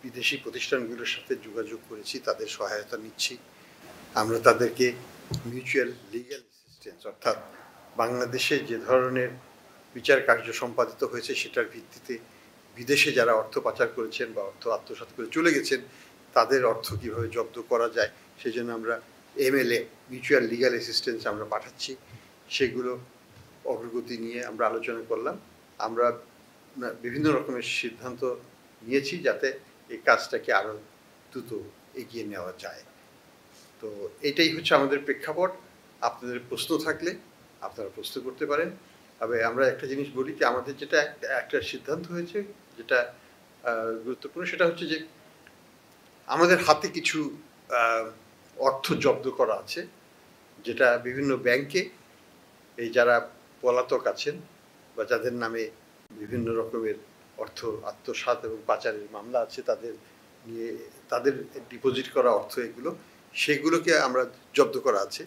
বিদেশি প্রতিষ্ঠানগুলোর সাথে যোগাযোগ করেছি, তাদের সহায়তা নিচ্ছি। আমরা তাদেরকে মিউচুয়াল লিগ্যাল অ্যাসিস্ট্যান্স, অর্থাৎ বাংলাদেশে যে ধরনের বিচার কার্য সম্পাদিত হয়েছে সেটার ভিত্তিতে বিদেশে যারা অর্থ পাচার করেছেন বা অর্থ আত্মসাৎ করে চলে গেছেন তাদের অর্থ কীভাবে জব্দ করা যায় সেই জন্য আমরা MLA মিউচুয়াল লিগ্যাল অ্যাসিস্ট্যান্স আমরা পাঠাচ্ছি। সেগুলো অগ্রগতি নিয়ে আমরা আলোচনা করলাম। আমরা বিভিন্ন রকমের সিদ্ধান্ত নিয়েছি যাতে এই কাজটাকে আরও দ্রুত এগিয়ে নেওয়া যায়। তো এটাই হচ্ছে আমাদের প্রেক্ষাপট। আপনাদের প্রশ্ন থাকলে আপনারা প্রশ্ন করতে পারেন। তবে আমরা একটা জিনিস বলি যে আমাদের যেটা একটা সিদ্ধান্ত হয়েছে যেটা গুরুত্বপূর্ণ, সেটা হচ্ছে যে আমাদের হাতে কিছু অর্থ জব্দ করা আছে, যেটা বিভিন্ন ব্যাংকে এই যারা পলাতক আছেন বা যাদের নামে বিভিন্ন রকমের অর্থ আত্মসাৎ এবং পাচারের মামলা আছে তাদের ডিপোজিট করা অর্থ সেগুলোকে আমরা জব্দ করা আছে।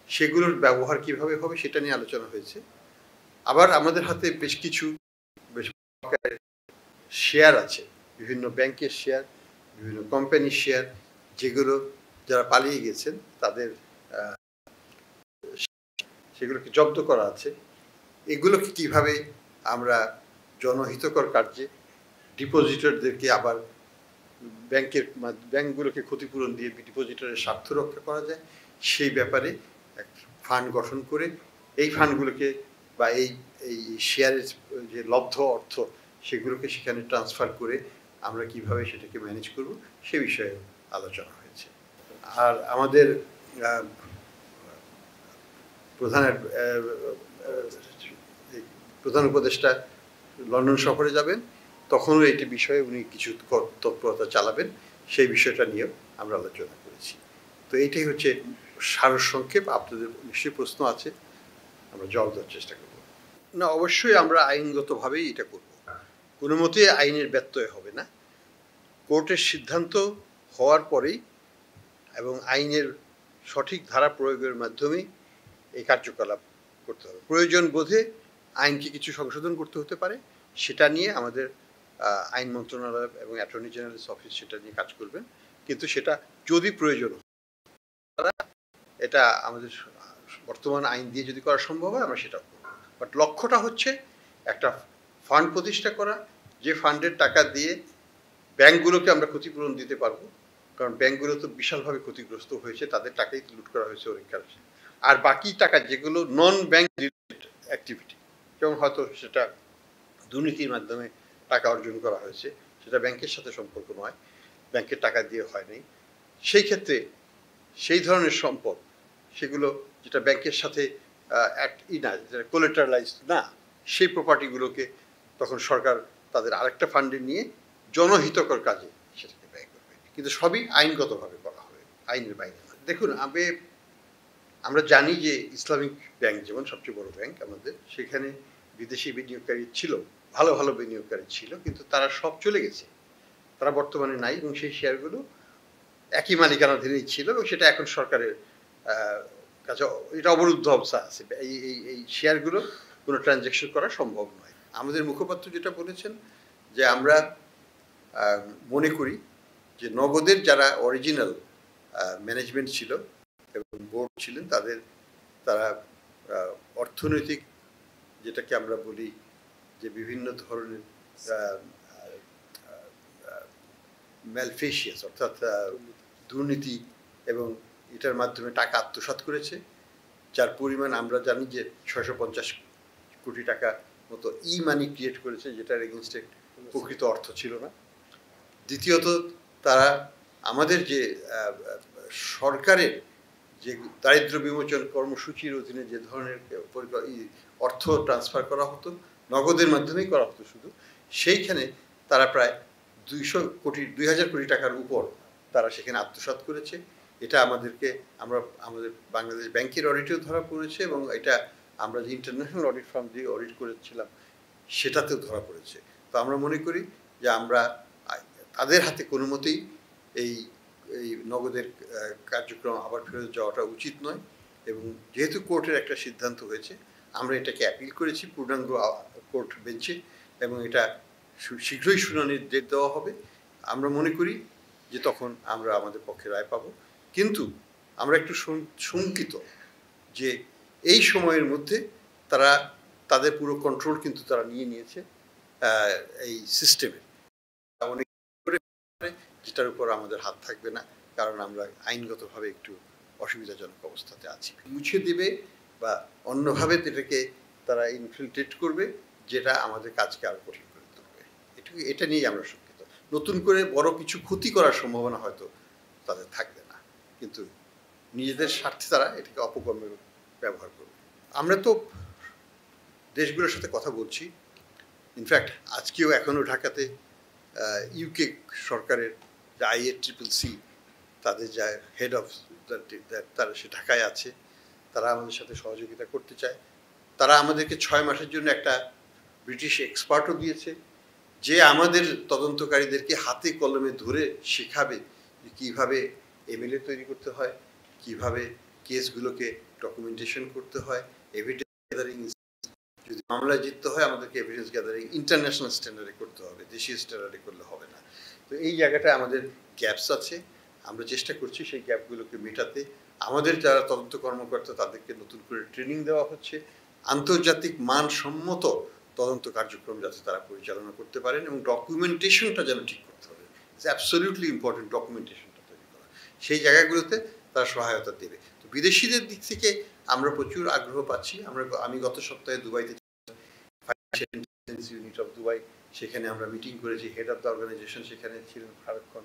সেগুলোর ব্যবহার কিভাবে হবে সেটা নিয়ে আলোচনা হয়েছে। আবার আমাদের হাতে বেশ কিছু শেয়ার আছে, বিভিন্ন ব্যাংকের শেয়ার, বিভিন্ন কোম্পানির শেয়ার, যেগুলো যারা পালিয়ে গেছেন তাদের সেগুলোকে জব্দ করা আছে। এগুলোকে কিভাবে আমরা জনহিতকর কার্যে ডিপোজিটরদেরকে আবার ব্যাংকগুলোকে ক্ষতিপূরণ দিয়ে ডিপোজিটরের স্বার্থ রক্ষা করা যায় সেই ব্যাপারে এক ফান্ড গঠন করে এই ফান্ডগুলোকে বা এই শেয়ারের যে লব্ধ অর্থ সেগুলোকে সেখানে ট্রান্সফার করে আমরা কিভাবে সেটাকে ম্যানেজ করব সে বিষয়ে আলোচনা হয়েছে। আর আমাদের প্রধান উপদেষ্টা লন্ডন সফরে যাবেন, তখনও এটি বিষয়ে উনি কিছু তৎপরতা চালাবেন, সেই বিষয়টা নিয়েও আমরা আলোচনা করেছি। তো এইটাই হচ্ছে সারসংক্ষেপ। আপনাদের নিশ্চয়ই প্রশ্ন আছে, আমরা জবাব দেওয়ার চেষ্টা করব। না, অবশ্যই আমরা আইনগতভাবেই এটা করব, কোনো মতে আইনের ব্যত্যয় হবে না। কোর্টের সিদ্ধান্ত হওয়ার পরেই এবং আইনের সঠিক ধারা প্রয়োগের মাধ্যমেই এই কার্যকলাপ করতে হবে। প্রয়োজন বোধে আইনকে কিছু সংশোধন করতে হতে পারে, সেটা নিয়ে আমাদের আইন মন্ত্রণালয় এবং অ্যাটর্নি জেনারেলস অফিস সেটা নিয়ে কাজ করবেন। কিন্তু সেটা যদি প্রয়োজন হয়, এটা আমাদের বর্তমান আইন দিয়ে যদি করা সম্ভব হয় আমরা সেটা করব। বাট লক্ষ্যটা হচ্ছে একটা ফান্ড প্রতিষ্ঠা করা, যে ফান্ডের টাকা দিয়ে ব্যাংকগুলোকে আমরা ক্ষতিপূরণ দিতে পারবো, কারণ ব্যাংকগুলো তো বিশালভাবে ক্ষতিগ্রস্ত হয়েছে, তাদের টাকাই লুট করা হয়েছে অনেক কারণে। আর বাকি টাকা যেগুলো নন ব্যাংক রিলেটেড অ্যাক্টিভিটি, যেমন হয়তো সেটা দুর্নীতির মাধ্যমে টাকা অর্জন করা হয়েছে, সেটা ব্যাংকের সাথে সম্পর্ক নয়, ব্যাংকের টাকা দিয়ে হয়নি, সেই ক্ষেত্রে সেই ধরনের সম্পদ সেগুলো যেটা ব্যাংকের সাথে না, যেটা কোলেটারালাইজ না, সেই প্রপার্টিগুলোকে তখন সরকার তাদের আরেকটা ফান্ডে নিয়ে জনহিতকর কাজে সেটাকে ব্যয় করবে। কিন্তু সবই আইনগতভাবে করা হবে, আইনের বাইরে। দেখুন, আমরা জানি যে ইসলামিক ব্যাংক যেমন সবচেয়ে বড় ব্যাংক আমাদের, সেখানে বিদেশি বিনিয়োগকারী ছিল, ভালো ভালো বিনিয়োগকারী ছিল, কিন্তু তারা সব চলে গেছে, তারা বর্তমানে নাই, এবং সেই শেয়ারগুলো একই মালিকানাধীনই ছিল এবং সেটা এখন সরকারের কাছে এটা অবরুদ্ধ অবস্থা আছে। এই শেয়ারগুলো কোনো ট্রানজ্যাকশন করা সম্ভব নয়। আমাদের মুখপাত্র যেটা বলেছেন যে আমরা মনে করি যে নগদের যারা অরিজিনাল ম্যানেজমেন্ট ছিল এবং বোর্ড ছিলেন তারা অর্থনৈতিক, যেটাকে আমরা বলি যে বিভিন্ন ধরনের ম্যালফেশিয়াস, অর্থাৎ দুর্নীতি এবং এটার মাধ্যমে টাকা আত্মসাৎ করেছে, যার পরিমাণ আমরা জানি যে 650 কোটি টাকা মতো মানি ক্রিয়েট করেছে, যেটার এগেনস্টে প্রকৃত অর্থ ছিল না। দ্বিতীয়ত, তারা আমাদের যে সরকারের যে দারিদ্র বিমোচন কর্মসূচির অধীনে যে ধরনের অর্থ ট্রান্সফার করা হতো, নগদের মাধ্যমেই করা হতো শুধু, সেইখানে তারা প্রায় 2000 কোটি টাকার উপর তারা সেখানে আত্মসাৎ করেছে। এটা আমাদের বাংলাদেশ ব্যাংকের অডিটেও ধরা পড়েছে এবং এটা আমরা যে ইন্টারন্যাশনাল অডিট ফার্ম দিয়ে অডিট করেছিলাম সেটাতেও ধরা পড়েছে। তো আমরা মনে করি যে আমরা তাদের হাতে কোনো মতেই এই নগদের কার্যক্রম আবার ফেরত যাওয়াটা উচিত নয়, এবং যেহেতু কোর্টের একটা সিদ্ধান্ত হয়েছে আমরা এটাকে অ্যাপিল করেছি পূর্ণাঙ্গ কোর্ট বেঞ্চে, এবং এটা শীঘ্রই শুনানির ডেট দেওয়া হবে আমরা মনে করি যে তখন আমরা আমাদের পক্ষে রায় পাব। কিন্তু আমরা একটু শঙ্কিত যে এই সময়ের মধ্যে তারা তাদের পুরো কন্ট্রোল কিন্তু তারা নিয়ে নিয়েছে এই সিস্টেমে, অনেক যেটার উপর আমাদের হাত থাকবে না, কারণ আমরা আইনগতভাবে একটু অসুবিধাজনক অবস্থাতে আছি। মুছে দেবে বা অন্যভাবে এটাকে তারা ইনফিল্ট্রেট করবে, যেটা আমাদের কাজকে আরো কঠিন করে তুলবে। এটা নিয়েই আমরা শঙ্কিত। নতুন করে বড় কিছু ক্ষতি করার সম্ভাবনা হয়তো তাদের থাকবে না, কিন্তু নিজেদের স্বার্থে তারা এটাকে অপকর্মে ব্যবহার করবে। আমরা তো দেশগুলোর সাথে কথা বলছি, ইনফ্যাক্ট আজকেও এখনও ঢাকাতে ইউকে সরকারের যে IACCC তাদের যা হেড অফ তারা সে ঢাকায় আছে, তারা আমাদের সাথে সহযোগিতা করতে চায়। তারা আমাদেরকে 6 মাসের জন্য একটা ব্রিটিশ এক্সপার্টও দিয়েছে, যে আমাদের তদন্তকারীদেরকে হাতে কলমে ধরে শেখাবে যে কীভাবে MLA তৈরি করতে হয়, কিভাবে কেসগুলোকে ডকুমেন্টেশন করতে হয়, এভিডেন্স গ্যাদারিং। যদি মামলায় জিততে হয় আমাদেরকে এভিডেন্স গ্যাদারিং ইন্টারন্যাশনাল স্ট্যান্ডার্ডে করতে হবে, দেশীয় স্ট্যান্ডার্ডে করলে হবে না। তো এই জায়গাটায় আমাদের গ্যাপস আছে, আমরা চেষ্টা করছি সেই গ্যাপগুলোকে মেটাতে। আমাদের যারা তদন্ত কর্মকর্তা তাদেরকে নতুন করে ট্রেনিং দেওয়া হচ্ছে, আন্তর্জাতিক মানসম্মত তদন্ত কার্যক্রম যাতে তারা পরিচালনা করতে পারেন, এবং ডকুমেন্টেশনটা যেন ঠিক করতে হবে। ইটস অ্যাবসলিউটলি ইম্পর্টেন্ট ডকুমেন্টেশনটা তৈরি করা, সেই জায়গাগুলোতে তারা সহায়তা দেবে। তো বিদেশিদের দিক থেকে আমরা প্রচুর আগ্রহ পাচ্ছি। আমি গত সপ্তাহে দুবাইতে ইউনিট অফ দুবাই, সেখানে আমরা মিটিং করেছি, হেড অফ দ্য অর্গানাইজেশন সেখানে ছিলেন সারাক্ষণ।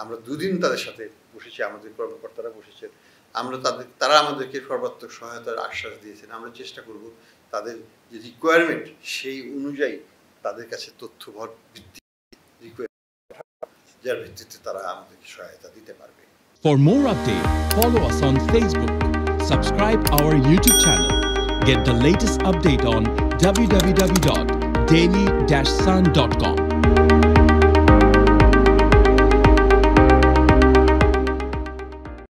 আমরা 2 দিন তাদের সাথে বসেছি, আমাদের কর্মকর্তারা বসেছেন। তারা আমাদেরকে সর্বাত্মক সহায়তার আশ্বাস দিয়েছেন। আমরা চেষ্টা করব তাদের যে রিকোয়ারমেন্ট সেই অনুযায়ী তাদের কাছে তথ্য ভিত্তিক যার ভিত্তিতে তারা আমাদেরকে সহায়তা দিতে পারবে। For more updates, follow us on Facebook, subscribe our YouTube channel, get the latest update on www.daily-sun.com.